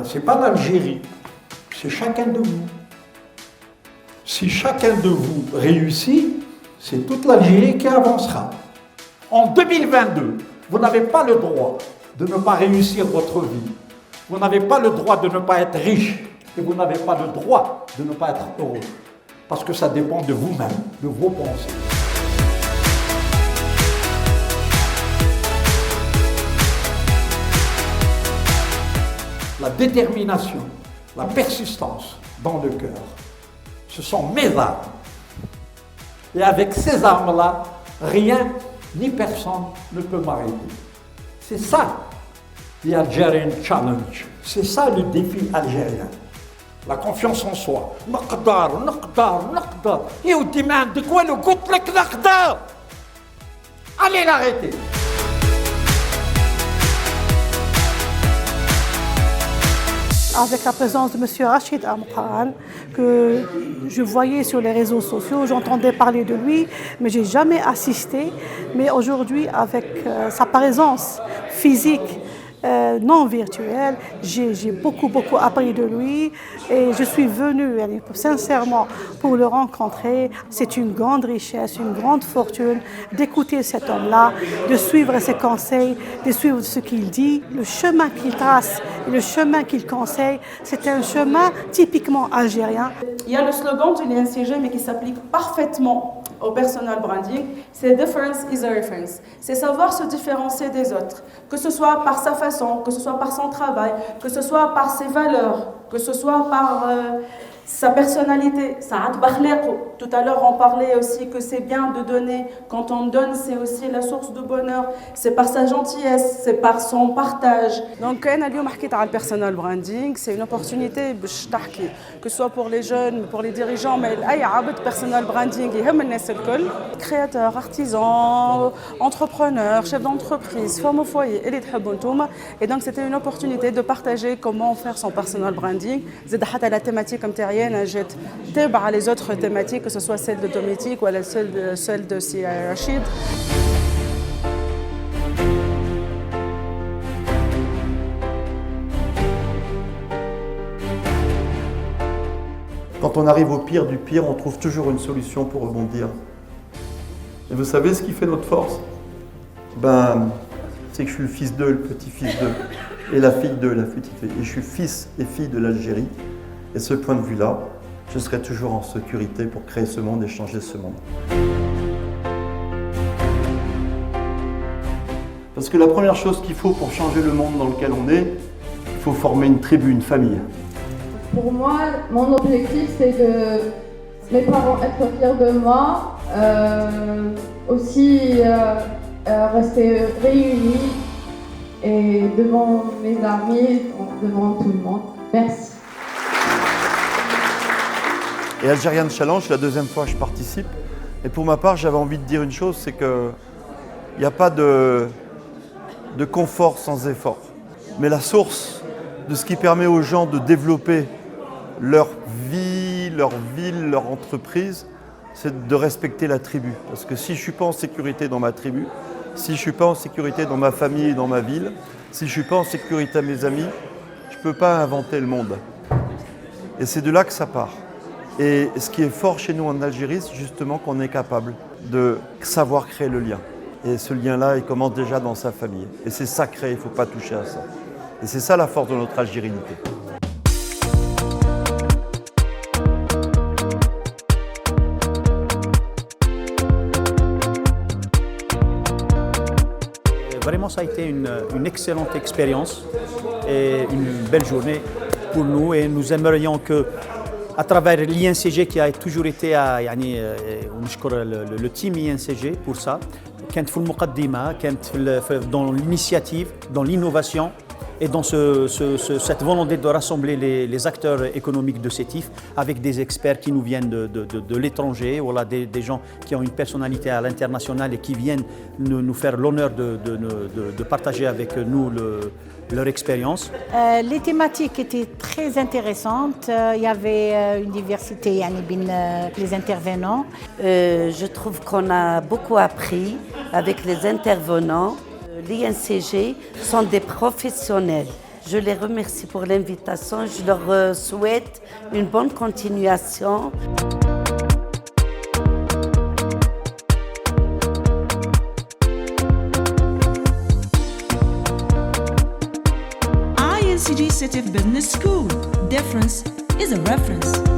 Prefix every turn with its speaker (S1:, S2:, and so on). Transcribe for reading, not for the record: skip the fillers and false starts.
S1: c'est pas l'Algérie, c'est chacun de vous. Si chacun de vous réussit, c'est toute l'Algérie qui avancera. En 2022, vous n'avez pas le droit de ne pas réussir votre vie. Vous n'avez pas le droit de ne pas être riche. Et vous n'avez pas le droit de ne pas être heureux. Parce que ça dépend de vous-même, de vos pensées. La détermination, la persistance dans le cœur, ce sont mes armes. Et avec ces armes-là, rien ni personne ne peut m'arrêter. C'est ça, l'Algerian Challenge. C'est ça le défi algérien. La confiance en soi. نقدر نقدر نقدر. Et au dimanche, de quoi le قلت لك نقدر. Allez l'arrêter.
S2: Avec la présence de M. Rachid Amqan, que je voyais sur les réseaux sociaux, j'entendais parler de lui, mais je n'ai jamais assisté. Mais aujourd'hui, avec sa présence physique, non virtuelle, j'ai beaucoup appris de lui et je suis venue sincèrement pour le rencontrer. C'est une grande richesse, une grande fortune d'écouter cet homme-là, de suivre ses conseils, de suivre ce qu'il dit, le chemin qu'il trace et le chemin qu'il conseille. C'est un chemin typiquement algérien.
S3: Il y a le slogan de l'INCG mais qui s'applique parfaitement au personal branding, c'est difference is a reference. C'est savoir se différencier des autres, que ce soit par sa façon, que ce soit par son travail, que ce soit par ses valeurs, que ce soit par sa personnalité. Tout à l'heure, on parlait aussi que c'est bien de donner. Quand on donne, c'est aussi la source de bonheur. C'est par sa gentillesse, c'est par son partage. Donc, le personal branding, c'est une opportunité que ce soit pour les jeunes, pour les dirigeants, mais le personal branding, créateurs, artisans, entrepreneurs, chefs d'entreprise, femmes au foyer, et donc c'était une opportunité de partager comment faire son personal branding. La thématique comme les autres thématiques, que ce soit celle de Dométique ou celle de Si Rachid.
S4: Quand on arrive au pire du pire, on trouve toujours une solution pour rebondir. Et vous savez ce qui fait notre force? C'est que je suis le fils d'eux, le petit-fils d'eux, et la fille d'eux, la petite fille. Et je suis fils et fille de l'Algérie. Et ce point de vue-là, je serai toujours en sécurité pour créer ce monde et changer ce monde. Parce que la première chose qu'il faut pour changer le monde dans lequel on est, il faut former une tribu, une famille.
S5: Pour moi, mon objectif, c'est de mes parents être fiers de moi, aussi rester réunis et devant mes amis, devant tout le monde. Merci.
S4: Et Algerian Challenge, la deuxième fois que je participe. Et pour ma part, j'avais envie de dire une chose, c'est qu'il n'y a pas de confort sans effort. Mais la source de ce qui permet aux gens de développer leur vie, leur ville, leur entreprise, c'est de respecter la tribu. Parce que si je ne suis pas en sécurité dans ma tribu, si je ne suis pas en sécurité dans ma famille et dans ma ville, si je ne suis pas en sécurité à mes amis, je ne peux pas inventer le monde. Et c'est de là que ça part. Et ce qui est fort chez nous en Algérie, c'est justement qu'on est capable de savoir créer le lien. Et ce lien-là, il commence déjà dans sa famille. Et c'est sacré, il ne faut pas toucher à ça. Et c'est ça la force de notre algérinité.
S6: Vraiment, ça a été une excellente expérience et une belle journée pour nous. Et nous aimerions que, à travers l'INCG qui a toujours été le team INCG pour ça, dans l'initiative, dans l'innovation et dans cette volonté de rassembler les acteurs économiques de CETIF avec des experts qui nous viennent de l'étranger, voilà, des gens qui ont une personnalité à l'international et qui viennent nous faire l'honneur de partager avec nous leur expérience.
S7: Les thématiques étaient très intéressantes. Il y avait une diversité les intervenants.
S8: Je trouve qu'on a beaucoup appris avec les intervenants. L'INCG sont des professionnels. Je les remercie pour l'invitation. Je leur souhaite une bonne continuation.
S9: INCG City Business School. Difference is a reference.